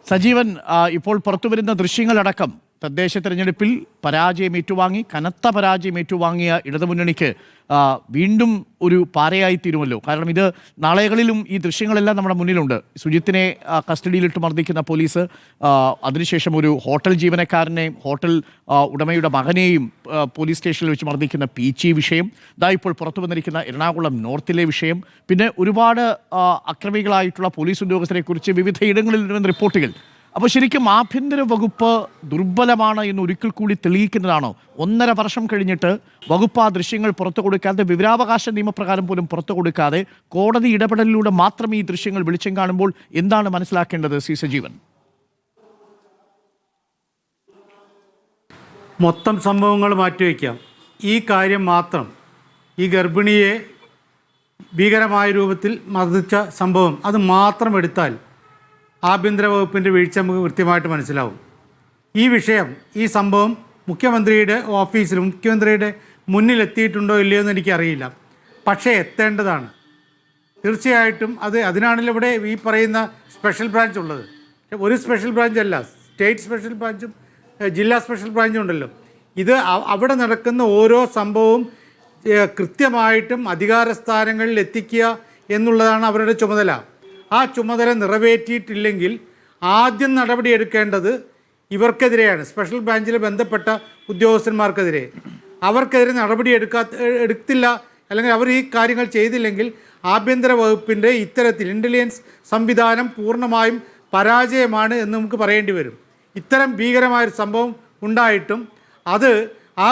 സജീവൻ, ഇപ്പോൾ പുറത്തുവരുന്ന ദൃശ്യങ്ങളടക്കം തദ്ദേശ തെരഞ്ഞെടുപ്പിൽ പരാജയം ഏറ്റുവാങ്ങി, കനത്ത പരാജയം ഏറ്റുവാങ്ങിയ ഇടതുമുന്നണിക്ക് വീണ്ടും ഒരു പാരയായിത്തീരുമല്ലോ. കാരണം ഇത് നാളെകളിലും ഈ ദൃശ്യങ്ങളെല്ലാം നമ്മുടെ മുന്നിലുണ്ട്. സുജിത്തിനെ കസ്റ്റഡിയിലിട്ട് മർദ്ദിക്കുന്ന പോലീസ്, അതിനുശേഷം ഒരു ഹോട്ടൽ ജീവനക്കാരനെയും ഹോട്ടൽ ഉടമയുടെ മകനെയും പോലീസ് സ്റ്റേഷനിൽ വെച്ച് മർദ്ദിക്കുന്ന പീച്ചി വിഷയം, ഇതാ ഇപ്പോൾ പുറത്തു വന്നിരിക്കുന്ന എറണാകുളം നോർത്തിലെ വിഷയം, പിന്നെ ഒരുപാട് അക്രമികളായിട്ടുള്ള പോലീസ് ഉദ്യോഗസ്ഥരെക്കുറിച്ച് വിവിധ ഇടങ്ങളിൽ വരുന്ന റിപ്പോർട്ടുകൾ. അപ്പോൾ ശരിക്കും ആഭ്യന്തര വകുപ്പ് ദുർബലമാണ് എന്ന് ഒരിക്കൽ കൂടി തെളിയിക്കുന്നതാണോ? 1.5 വർഷം കഴിഞ്ഞിട്ട് വകുപ്പ് ആ ദൃശ്യങ്ങൾ പുറത്തു കൊടുക്കാതെ, വിവരാവകാശ നിയമപ്രകാരം പോലും പുറത്തു കൊടുക്കാതെ, കോടതി ഇടപെടലിലൂടെ മാത്രം ഈ ദൃശ്യങ്ങൾ വെളിച്ചം കാണുമ്പോൾ എന്താണ് മനസ്സിലാക്കേണ്ടത് സി സജീവൻ? മൊത്തം സംഭവങ്ങൾ മാറ്റിവെക്കാം. ഈ കാര്യം മാത്രം, ഈ ഗർഭിണിയെ ഭീകരമായ രൂപത്തിൽ മർദ്ദിച്ച സംഭവം, അത് മാത്രം എടുത്താൽ ആഭ്യന്തര വകുപ്പിൻ്റെ വീഴ്ച നമുക്ക് കൃത്യമായിട്ട് മനസ്സിലാവും. ഈ വിഷയം, ഈ സംഭവം മുഖ്യമന്ത്രിയുടെ ഓഫീസിൽ, മുഖ്യമന്ത്രിയുടെ മുന്നിൽ എത്തിയിട്ടുണ്ടോ ഇല്ലയോ എന്ന് എനിക്കറിയില്ല. പക്ഷേ എത്തേണ്ടതാണ് തീർച്ചയായിട്ടും. അതിനാണല്ലോ ഇവിടെ ഈ പറയുന്ന സ്പെഷ്യൽ ബ്രാഞ്ച് ഉള്ളത്. ഒരു സ്പെഷ്യൽ ബ്രാഞ്ച് അല്ല, സ്റ്റേറ്റ് സ്പെഷ്യൽ ബ്രാഞ്ചും ജില്ലാ സ്പെഷ്യൽ ബ്രാഞ്ചും ഉണ്ടല്ലോ. ഇത് അവിടെ നടക്കുന്ന ഓരോ സംഭവവും കൃത്യമായിട്ടും അധികാര സ്ഥാനങ്ങളിൽ എത്തിക്കുക എന്നുള്ളതാണ് അവരുടെ ചുമതല. ആ ചുമതല നിറവേറ്റിയിട്ടില്ലെങ്കിൽ ആദ്യം നടപടിയെടുക്കേണ്ടത് ഇവർക്കെതിരെയാണ്, സ്പെഷ്യൽ ബ്രാഞ്ചിൽ ബന്ധപ്പെട്ട ഉദ്യോഗസ്ഥന്മാർക്കെതിരെ. അവർക്കെതിരെ നടപടി എടുത്തില്ല, അല്ലെങ്കിൽ അവർ ഈ കാര്യങ്ങൾ ചെയ്തില്ലെങ്കിൽ ആഭ്യന്തര വകുപ്പിൻ്റെ ഇത്തരത്തിൽ ഇൻ്റലിജൻസ് സംവിധാനം പൂർണ്ണമായും പരാജയമാണ് എന്ന് നമുക്ക് പറയേണ്ടി വരും. ഇത്തരം ഭീകരമായൊരു സംഭവം ഉണ്ടായിട്ടും അത് ആ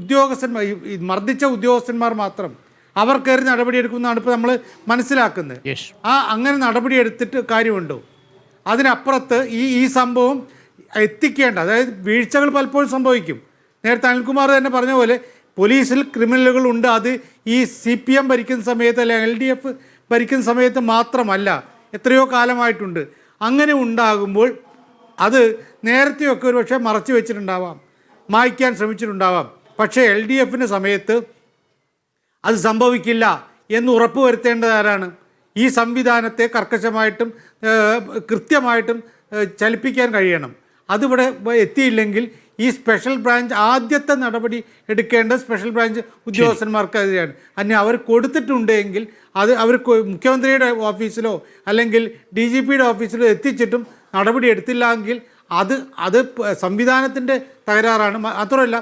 ഉദ്യോഗസ്ഥന്മാർ, മർദ്ദിച്ച ഉദ്യോഗസ്ഥന്മാർ മാത്രം അവർക്കേറി നടപടിയെടുക്കുന്നതാണ് ഇപ്പോൾ നമ്മൾ മനസ്സിലാക്കുന്നത്. അങ്ങനെ നടപടിയെടുത്തിട്ട് കാര്യമുണ്ടോ? അതിനപ്പുറത്ത് ഈ സംഭവം എത്തിക്കേണ്ട, അതായത് വീഴ്ചകൾ പലപ്പോഴും സംഭവിക്കും. നേരത്തെ അനിൽകുമാർ തന്നെ പറഞ്ഞ പോലെ പോലീസിൽ ക്രിമിനലുകളുണ്ട്. അത് ഈ CPM ഭരിക്കുന്ന സമയത്ത്, അല്ലെങ്കിൽ LDF ഭരിക്കുന്ന സമയത്ത് മാത്രമല്ല, എത്രയോ കാലമായിട്ടുണ്ട്. അങ്ങനെ ഉണ്ടാകുമ്പോൾ അത് നേരത്തെയൊക്കെ ഒരു പക്ഷേ മറച്ചു വെച്ചിട്ടുണ്ടാവാം, മായ്ക്കാൻ ശ്രമിച്ചിട്ടുണ്ടാവാം. പക്ഷേ LDFൻ്റെ സമയത്ത് അത് സംഭവിക്കില്ല എന്ന് ഉറപ്പ് വരുത്തേണ്ടത് ആരാണ്? ഈ സംവിധാനത്തെ കർക്കശമായിട്ടും കൃത്യമായിട്ടും ചലിപ്പിക്കാൻ കഴിയണം. അതിവിടെ എത്തിയില്ലെങ്കിൽ ഈ സ്പെഷ്യൽ ബ്രാഞ്ച് ആദ്യത്തെ നടപടി എടുക്കേണ്ട സ്പെഷ്യൽ ബ്രാഞ്ച് ഉദ്യോഗസ്ഥന്മാർക്കെതിരെയാണ്. അതിന് അവർ കൊടുത്തിട്ടുണ്ടെങ്കിൽ അത് അവർ മുഖ്യമന്ത്രിയുടെ ഓഫീസിലോ അല്ലെങ്കിൽ DGPയുടെ ഓഫീസിലോ എത്തിച്ചിട്ടും നടപടി എടുത്തില്ലെങ്കിൽ അത് സംവിധാനത്തിൻ്റെ തകരാറാണ്. മാത്രമല്ല,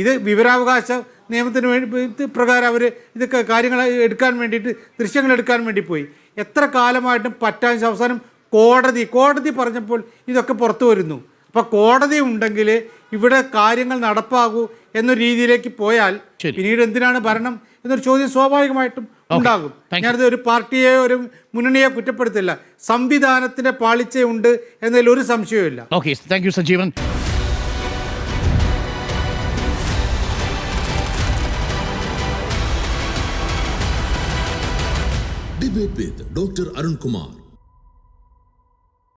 ഇത് വിവരാവകാശ നിയമത്തിന് വേണ്ടി പ്രകാരം അവർ ഇതൊക്കെ കാര്യങ്ങൾ എടുക്കാൻ വേണ്ടിയിട്ട്, ദൃശ്യങ്ങൾ എടുക്കാൻ വേണ്ടി പോയി. എത്ര കാലമായിട്ടും പറ്റാൻ അവസാനം കോടതി പറഞ്ഞപ്പോൾ ഇതൊക്കെ പുറത്തു വരുന്നു. അപ്പോൾ കോടതി ഉണ്ടെങ്കിൽ ഇവിടെ കാര്യങ്ങൾ നടപ്പാകൂ എന്ന രീതിയിലേക്ക് പോയാൽ പിന്നീട് എന്തിനാണ് ഭരണം എന്നൊരു ചോദ്യം സ്വാഭാവികമായിട്ടും ഉണ്ടാകും. ഞാനത് ഒരു പാർട്ടിയെ, ഒരു മുന്നണിയെ കുറ്റപ്പെടുത്തില്ല. സംവിധാനത്തിൻ്റെ പാളിച്ചയുണ്ട് എന്നതിൽ ഒരു സംശയവുമില്ല. Okay, thank you Sajeevan. Debate with Dr. Arun Kumar.